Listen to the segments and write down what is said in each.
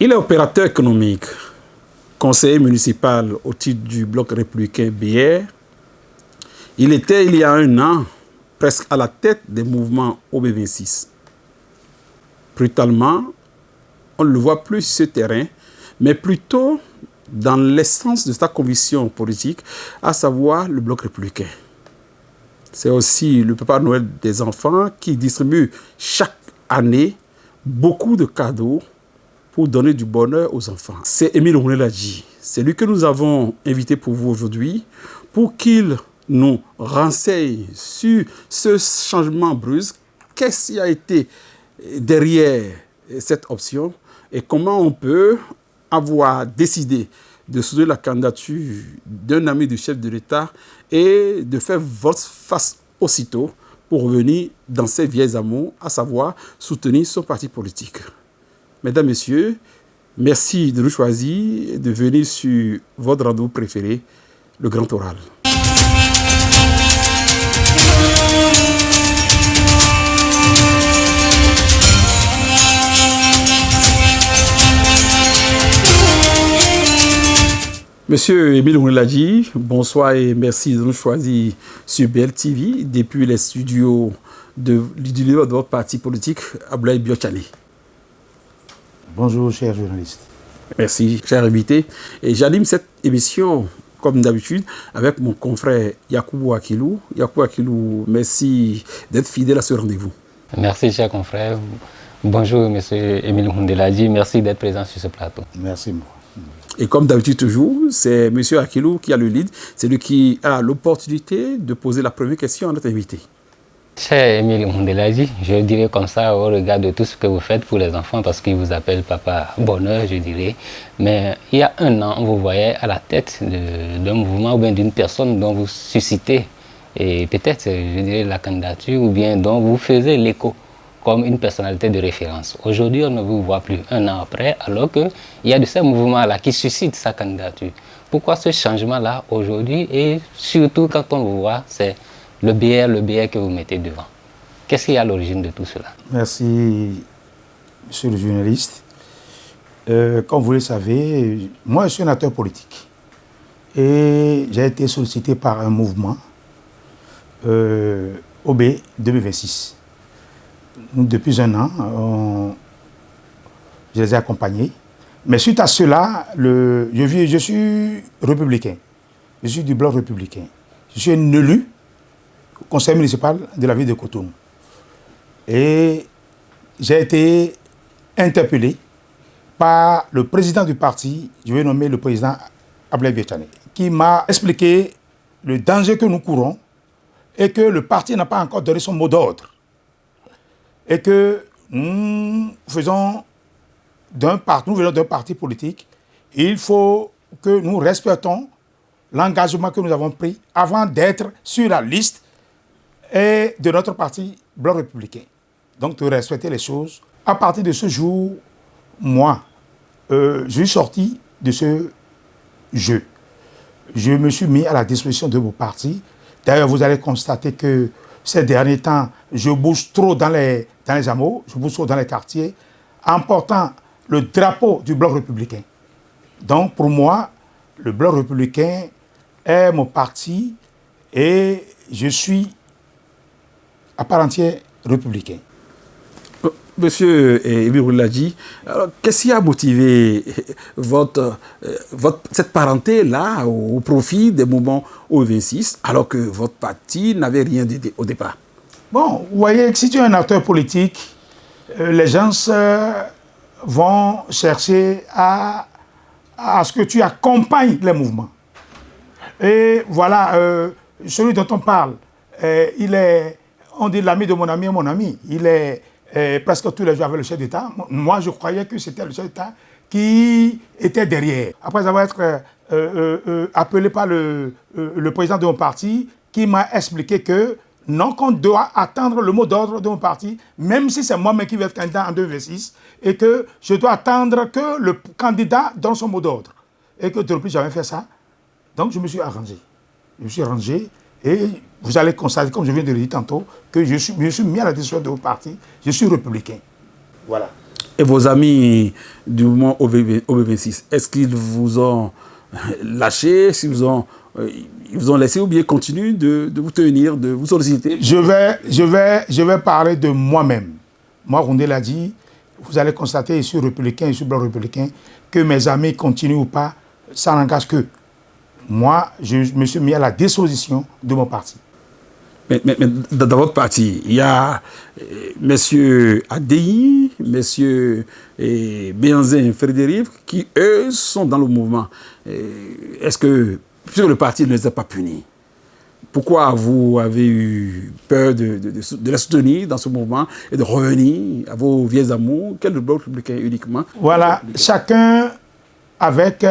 Il est opérateur économique, conseiller municipal au titre du bloc républicain BR. Il était, il y a un an, presque à la tête des mouvements OB26. Brutalement, on ne le voit plus sur ce terrain, mais plutôt dans l'essence de sa conviction politique, à savoir le bloc républicain. C'est aussi le Papa Noël des enfants qui distribue chaque année beaucoup de cadeaux pour donner du bonheur aux enfants. C'est Émile Rouneladji. C'est lui que nous avons invité pour vous aujourd'hui pour qu'il nous renseigne sur ce changement brusque. Qu'est-ce qui a été derrière cette option et comment on peut avoir décidé de soutenir la candidature d'un ami du chef de l'État et de faire vote face aussitôt pour revenir dans ses vieilles amours, à savoir soutenir son parti politique. Mesdames, Messieurs, merci de nous choisir et de venir sur votre rendez-vous préféré, le Grand Oral. Monsieur Émile Rouneladji, bonsoir et merci de nous choisir sur BLTV depuis les studios de leader de votre parti politique, Abdoulaye Biotchane. Bonjour, chers journalistes. Merci, cher invité. Et j'anime cette émission, comme d'habitude, avec mon confrère Yacoubou Akilou. Yacoubou Akilou, merci d'être fidèle à ce rendez-vous. Merci, cher confrère. Bonjour, monsieur Émile Rouneladji. Merci d'être présent sur ce plateau. Merci, moi. Et comme d'habitude toujours, c'est M. Akilou qui a le lead. C'est lui qui a l'opportunité de poser la première question à notre invité. Cher Émile Rouneladji, je dirais comme ça au regard de tout ce que vous faites pour les enfants, parce qu'ils vous appellent Papa Bonheur, je dirais. Mais il y a un an, on vous voyait à la tête d'un mouvement ou bien d'une personne dont vous suscitez, et peut-être, je dirais, la candidature, ou bien dont vous faisiez l'écho comme une personnalité de référence. Aujourd'hui, on ne vous voit plus un an après, alors qu'il y a de ces mouvements-là qui suscitent sa candidature. Pourquoi ce changement-là aujourd'hui? Et surtout, quand on vous voit, c'est le BR que vous mettez devant. Qu'est-ce qui est à l'origine de tout cela? Merci, monsieur le journaliste. Comme vous le savez, moi, je suis un acteur politique. Et j'ai été sollicité par un mouvement, OB 2026. Depuis un an, je les ai accompagnés. Mais suite à cela, je suis républicain. Je suis du bloc républicain. Je suis un élu au conseil municipal de la ville de Cotonou. Et j'ai été interpellé par le président du parti, je vais nommer le président Abdoulaye Biotchane, qui m'a expliqué le danger que nous courons et que le parti n'a pas encore donné son mot d'ordre. Et que nous venons d'un parti politique, il faut que nous respectons l'engagement que nous avons pris avant d'être sur la liste et de notre parti Bloc républicain. Donc, de respecter les choses. À partir de ce jour, moi, je suis sorti de ce jeu. Je me suis mis à la disposition de vos partis. D'ailleurs, vous allez constater que ces derniers temps, je bouge trop dans les hameaux, je bouge trop dans les quartiers, en portant le drapeau du Bloc républicain. Donc, pour moi, le Bloc républicain est mon parti et je suis à part entière républicain. Monsieur Émile Rouneladji, qu'est-ce qui a motivé cette parenté-là au profit des mouvements O26, alors que votre parti n'avait rien au départ? Bon, vous voyez, si tu es un acteur politique, les gens vont chercher à ce que tu accompagnes les mouvements. Et voilà, celui dont on parle, on dit l'ami de mon ami est mon ami. Il est presque tous les jours avec le chef d'État. Moi, je croyais que c'était le chef d'État qui était derrière. Après avoir été appelé par le président de mon parti, qui m'a expliqué que non, qu'on doit attendre le mot d'ordre de mon parti, même si c'est moi-même qui vais être candidat en 2026, et que je dois attendre que le candidat donne son mot d'ordre. Et que depuis, j'avais fait ça. Donc, je me suis arrangé. Je me suis arrangé et vous allez constater, comme je viens de le dire tantôt, que je suis mis à la disposition de vos partis. Je suis républicain. Voilà. Et vos amis du mouvement OB26, est-ce qu'ils vous ont lâché, est-ce qu'ils ils vous ont laissé ou bien continuent de vous tenir, de vous solliciter? Je vais parler de moi-même. Moi, Roundé l'a dit, vous allez constater, je suis républicain, je suis blanc républicain, que mes amis continuent ou pas, ça n'engage que. Moi, je me suis mis à la disposition de mon parti. Mais dans votre parti, il y a messieurs Adéi, messieurs Béanzin Frédéric, qui, eux, sont dans le mouvement. Est-ce que, puisque le parti ne les a pas punis, pourquoi vous avez eu peur de les soutenir dans ce mouvement et de revenir à vos vieux amours? Quel le bloc républicain uniquement? Voilà, chacun avec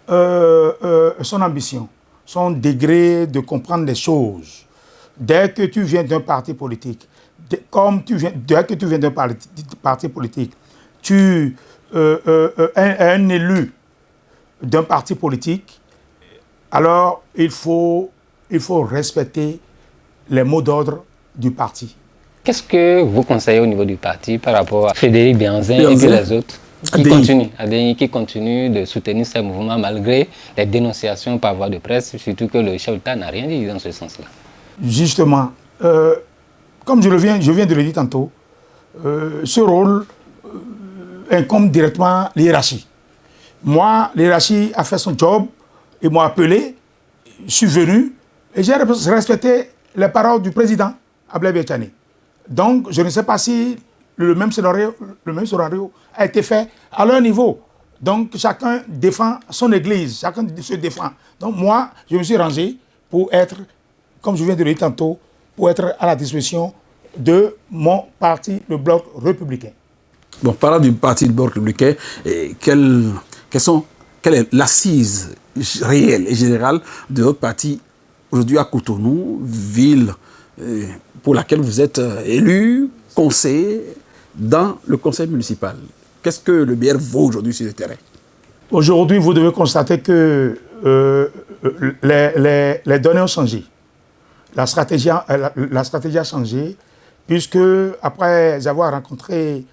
son ambition, son degré de comprendre les choses. Dès que tu viens d'un parti politique, dès que tu viens d'un parti politique, tu es un élu d'un parti politique, alors il faut respecter les mots d'ordre du parti. Qu'est-ce que vous conseillez au niveau du parti par rapport à Frédéric Béanzin et puis les autres qui continuent de soutenir ce mouvement malgré les dénonciations par voie de presse, surtout que le chef d'État n'a rien dit dans ce sens-là? Justement, comme je viens de le dire tantôt, ce rôle incombe directement à l'hiérarchie. Moi, l'hiérarchie a fait son job, ils m'ont appelé, je suis venu et j'ai respecté les paroles du président Ablaye Biachane. Donc, je ne sais pas si le même scénario a été fait à leur niveau. Donc, chacun défend son église, chacun se défend. Donc, moi, je me suis rangé pour être, comme je viens de le dire tantôt, pour être à la disposition de mon parti, le Bloc républicain. Bon, parlant du parti du Bloc républicain, quelle est l'assise réelle et générale de notre parti aujourd'hui à Cotonou, ville pour laquelle vous êtes élu, conseiller dans le conseil municipal? Qu'est-ce que le BR vaut aujourd'hui sur le terrain? Aujourd'hui, vous devez constater que les données ont changé. La stratégie a changé, puisque après avoir rencontré,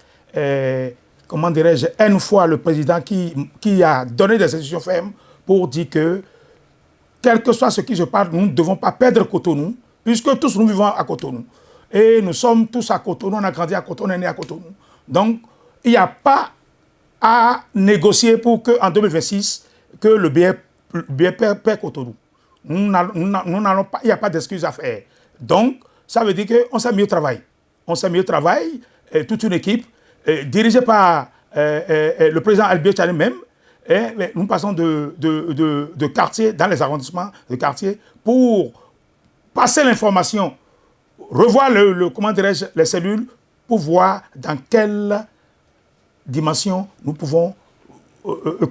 comment dirais-je, une fois le président qui a donné des instructions fermes pour dire que, quel que soit ce qui se passe, nous ne devons pas perdre Cotonou, puisque tous nous vivons à Cotonou. Et nous sommes tous à Cotonou, on a grandi à Cotonou, on est né à Cotonou. Donc, il n'y a pas à négocier pour qu'en 2026, que le BR perd Cotonou. Nous n'allons pas, il n'y a pas d'excuses à faire. Donc, ça veut dire qu'on s'est mis au travail. On s'est mis au travail, toute une équipe, dirigée par le président Albert Tchane même. Et nous passons de quartier, dans les arrondissements de quartier, pour passer l'information, revoir comment dirais-je, les cellules, pour voir dans quelle dimension nous pouvons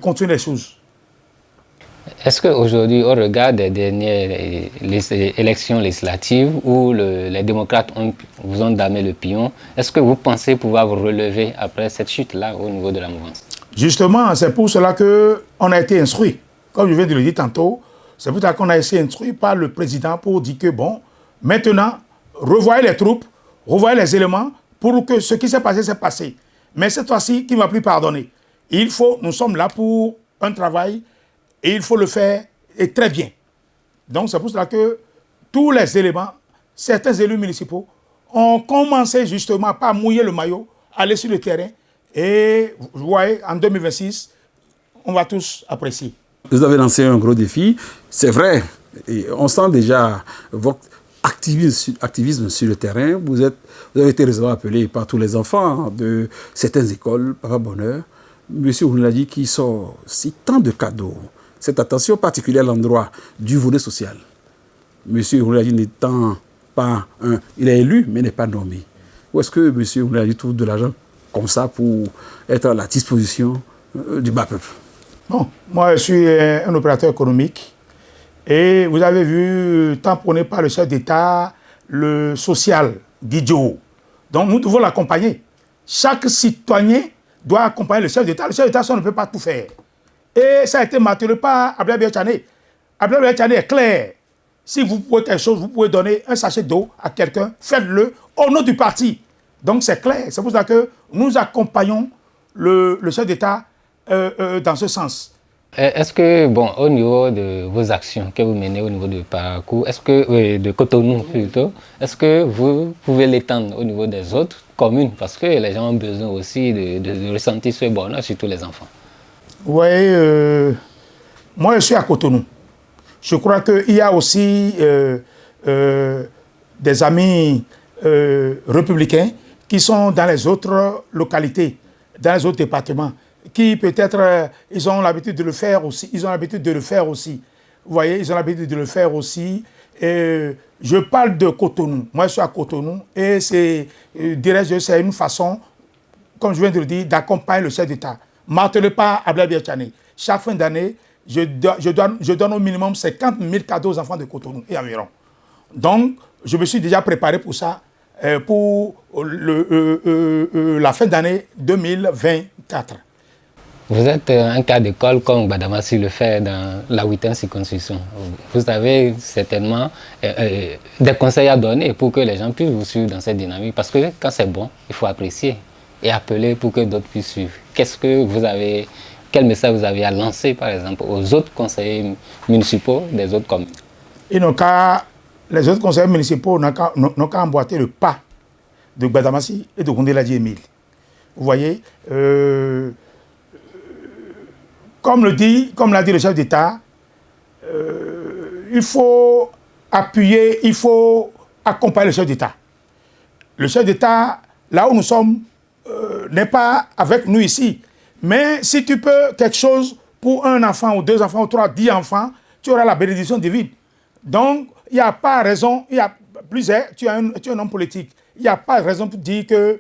continuer les choses. Est-ce qu'aujourd'hui, au regard des dernières élections législatives où les démocrates vous ont damé le pion, est-ce que vous pensez pouvoir vous relever après cette chute-là au niveau de la mouvance? Justement, c'est pour cela qu'on a été instruit. Comme je viens de le dire tantôt, c'est pour ça qu'on a été instruit par le président pour dire que, bon, maintenant, revoyez les troupes, revoyez les éléments pour que ce qui s'est passé, s'est passé. Mais cette fois-ci, qui m'a plus pardonné. Nous sommes là pour un travail et il faut le faire et très bien. Donc, c'est pour cela que tous les éléments, certains élus municipaux, ont commencé justement par mouiller le maillot, aller sur le terrain. Et vous voyez, en 2026, on va tous apprécier. Vous avez lancé un gros défi, c'est vrai. Et on sent déjà votre activisme sur le terrain. Vous avez été récemment appelé par tous les enfants de certaines écoles, Papa Bonheur. Monsieur Ounladi qui sort si tant de cadeaux. Cette attention particulière à l'endroit du volet social. Monsieur Ounladi n'étant pas il est élu, mais n'est pas nommé. Où est-ce que monsieur Ounladi trouve de l'argent comme ça pour être à la disposition du bas peuple? Bon, moi je suis un opérateur économique et vous avez vu, tamponné par le chef d'État, le social, Guidjo. Donc nous devons l'accompagner. Chaque citoyen doit accompagner le chef d'État. Le chef d'État, ça ne peut pas tout faire. Et ça a été maturé par Ablaye Biachane. Ablaye Biachane est clair. Si vous pouvez quelque chose, vous pouvez donner un sachet d'eau à quelqu'un, faites-le au nom du parti. Donc c'est clair. C'est pour ça que nous accompagnons le chef d'État dans ce sens. Est-ce que, bon, au niveau de vos actions que vous menez au niveau du parcours, est-ce que, de Cotonou plutôt, est-ce que vous pouvez l'étendre au niveau des autres communes? Parce que les gens ont besoin aussi de ressentir ce bonheur, surtout les enfants. Oui, moi je suis à Cotonou. Je crois qu'il y a aussi des amis républicains qui sont dans les autres localités, dans les autres départements, qui peut-être ils ont l'habitude de le faire aussi. Vous voyez, ils ont l'habitude de le faire aussi. Je parle de Cotonou. Moi, je suis à Cotonou et c'est, dirais-je, c'est une façon, comme je viens de le dire, d'accompagner le chef d'État. Martelez pas Abdoulaye Biachane. Chaque fin d'année, je donne au minimum 50 000 cadeaux aux enfants de Cotonou et environ. Donc, je me suis déjà préparé pour ça, pour la fin d'année 2024. Vous êtes un cas d'école comme Gbadamassi le fait dans la 8e circonscription. Vous avez certainement des conseils à donner pour que les gens puissent vous suivre dans cette dynamique. Parce que quand c'est bon, il faut apprécier et appeler pour que d'autres puissent suivre. Quel message vous avez à lancer, par exemple, aux autres conseillers municipaux des autres communes? Les autres conseillers municipaux n'ont qu'à emboîter le pas de Gbadamassi et de Koundeladi Émile. Vous voyez, comme l'a dit le chef d'État, il faut appuyer, il faut accompagner le chef d'État. Le chef d'État, là où nous sommes, n'est pas avec nous ici. Mais si tu peux quelque chose pour un enfant ou 2 enfants ou 3, 10 enfants, tu auras la bénédiction divine. Donc, il n'y a pas raison, tu es un homme politique, il n'y a pas de raison pour dire que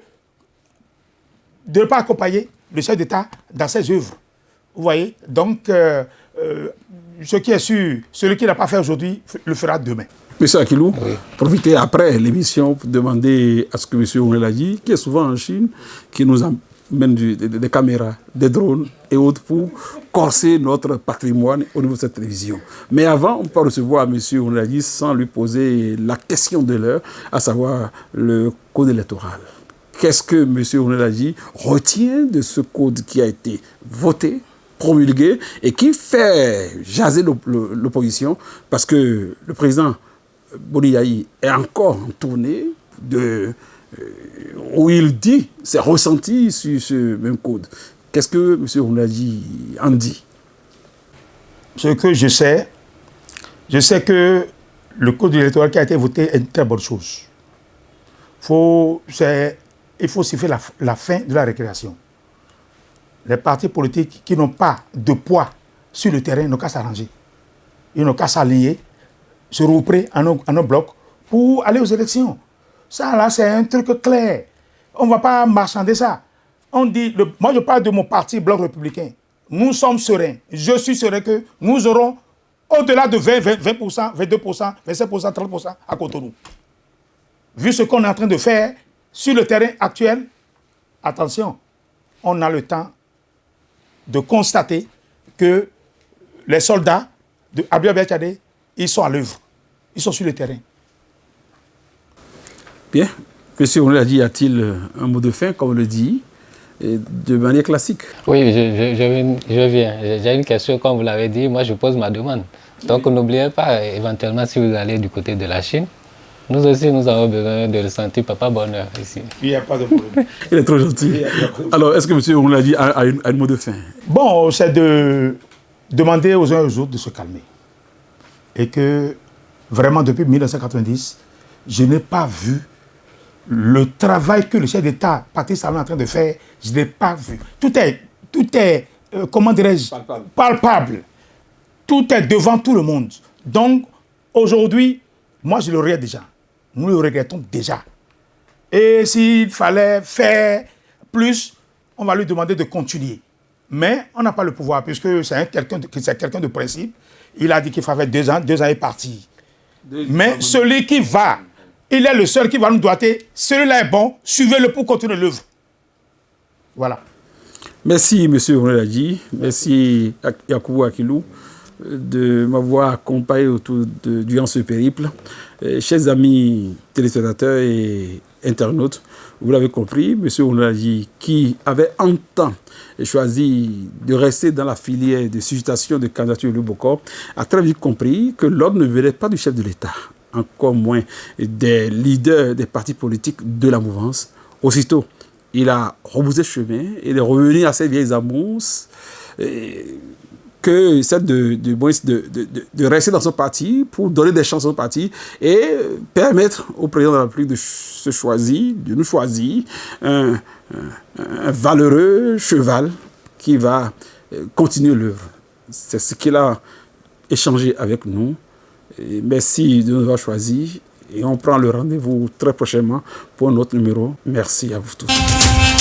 de ne pas accompagner le chef d'État dans ses œuvres. Vous voyez? Donc, ce qui est sûr, celui qui n'a pas fait aujourd'hui, le fera demain. Monsieur Akilou, oui. Profitez après l'émission pour demander à ce que M. Oueladi, qui est souvent en Chine, qui nous amène des caméras, des drones et autres pour corser notre patrimoine au niveau de cette télévision. Mais avant, on peut recevoir M. Oueladi sans lui poser la question de l'heure, à savoir le code électoral. Qu'est-ce que M. Oueladi retient de ce code qui a été voté, promulgué et qui fait jaser l'opposition parce que le président Boni Yayi est encore en tournée où il dit ses ressentis sur ce même code. Qu'est-ce que M. Oueladi en dit? Ce que je sais que le code électoral qui a été voté est une très bonne chose. Il faut siffler la fin de la récréation. Les partis politiques qui n'ont pas de poids sur le terrain n'ont qu'à s'arranger. Ils n'ont qu'à s'aligner, se regrouper en un bloc pour aller aux élections. Ça, là, c'est un truc clair. On ne va pas marchander ça. On dit, moi, je parle de mon parti Bloc républicain. Nous sommes sereins. Je suis serein que nous aurons au-delà de 20%, 22%, 27%, 30% à Cotonou. Vu ce qu'on est en train de faire sur le terrain actuel, attention, on a le temps de constater que les soldats de Abdoulaye Biachane, ils sont à l'œuvre. Ils sont sur le terrain. Bien. Monsieur Oueladi, y a-t-il un mot de fin, comme on le dit, de manière classique? Oui, je viens. J'ai une question, comme vous l'avez dit. Moi, je pose ma demande. Donc, n'oubliez pas, éventuellement, si vous allez du côté de la Chine, nous aussi, nous avons besoin de ressentir Papa Bonheur ici. Il n'y a pas de problème. Il est trop gentil. Alors, est-ce que M. Oueladi a un mot de fin? Bon, c'est de demander aux uns et aux autres de se calmer. Et que, vraiment, depuis 1990, je n'ai pas vu le travail que le chef d'État, Patrice Talon, est en train de faire. Je n'ai pas vu. Tout est comment dirais-je, palpable. Tout est devant tout le monde. Donc, aujourd'hui, moi, je le regrette déjà. Nous le regrettons déjà. Et s'il fallait faire plus, on va lui demander de continuer. Mais on n'a pas le pouvoir, puisque c'est quelqu'un de principe. Il a dit qu'il fallait 2 ans, 2 ans est parti. Mais celui qui va, il est le seul qui va nous doiter. Celui-là est bon, suivez-le pour continuer l'œuvre. Voilà. Merci, M. Oueladi. Merci, Yakubu Akilou, de m'avoir accompagné durant ce périple. Chers amis téléspectateurs et internautes. Vous l'avez compris, M. Ounadi, qui avait en temps choisi de rester dans la filière de suscitation de candidature de Bokor, a très vite compris que l'ordre ne venait pas du chef de l'État, encore moins des leaders des partis politiques de la mouvance. Aussitôt, il a rebroussé chemin et est revenu à ses vieilles amours, que celle de rester dans son parti pour donner des chances au parti et permettre au président de la République de nous choisir un valeureux cheval qui va continuer l'œuvre. C'est ce qu'il a échangé avec nous. Et merci de nous avoir choisis et on prend le rendez-vous très prochainement pour un autre numéro. Merci à vous tous.